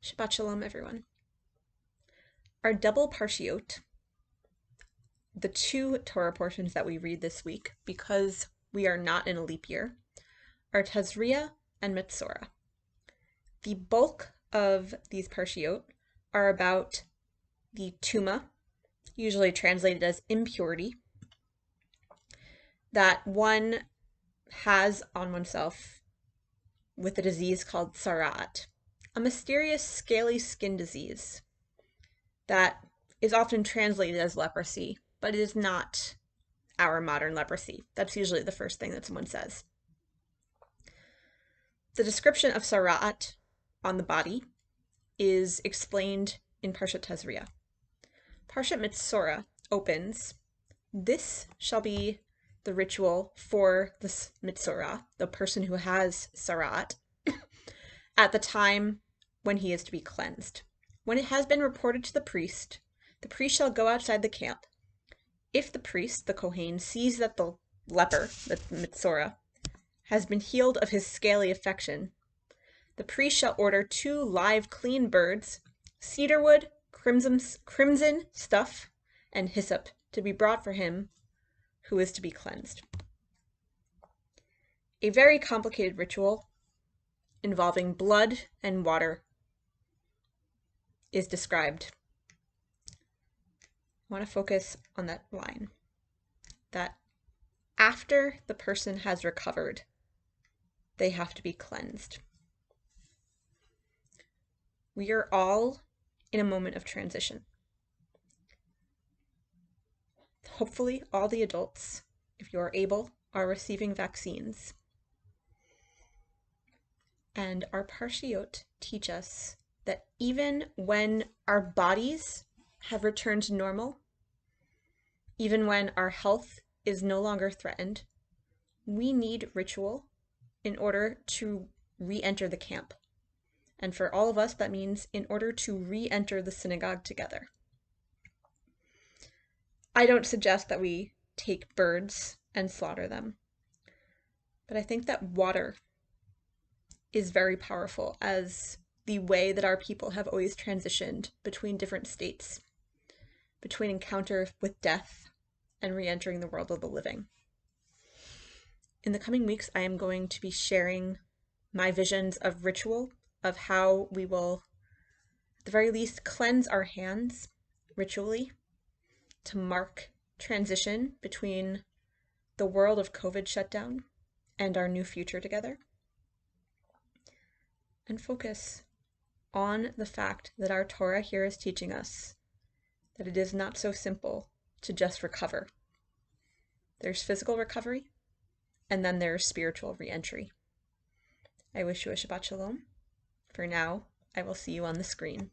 Shabbat Shalom, everyone. Our double parshiot, the two Torah portions that we read this week, because we are not in a leap year, are Tazria and Metzora. The bulk of these parshiot are about the tuma, usually translated as impurity, that one has on oneself with a disease called tzaraat, a mysterious scaly skin disease that is often translated as leprosy, but it is not our modern leprosy. That's usually the first thing that someone says. The description of tzaraat on the body is explained in Parshat Tazria. Parshat Metzora opens, "This shall be the ritual for the Metzora, the person who has tzaraat, at the time when he is to be cleansed. When it has been reported to the priest shall go outside the camp. If the priest, the Kohen, sees that the leper, the Metzora, has been healed of his scaly affection, the priest shall order 2 live clean birds, cedar wood, crimson stuff, and hyssop to be brought for him who is to be cleansed." A very complicated ritual involving blood and water is described. I want to focus on that line, that after the person has recovered, they have to be cleansed. We are all in a moment of transition. Hopefully, all the adults, if you are able, are receiving vaccines. And our parshiot teach us that even when our bodies have returned to normal, even when our health is no longer threatened, we need ritual in order to re-enter the camp. And for all of us, that means in order to re-enter the synagogue together. I don't suggest that we take birds and slaughter them, but I think that water is very powerful as the way that our people have always transitioned between different states, between encounter with death and re-entering the world of the living. In the coming weeks, I am going to be sharing my visions of ritual, of how we will, at the very least, cleanse our hands ritually to mark transition between the world of COVID shutdown and our new future together, and focus on the fact that our Torah here is teaching us that it is not so simple to just recover. There's physical recovery, and then there's spiritual re-entry. I wish you a Shabbat Shalom. For now, I will see you on the screen.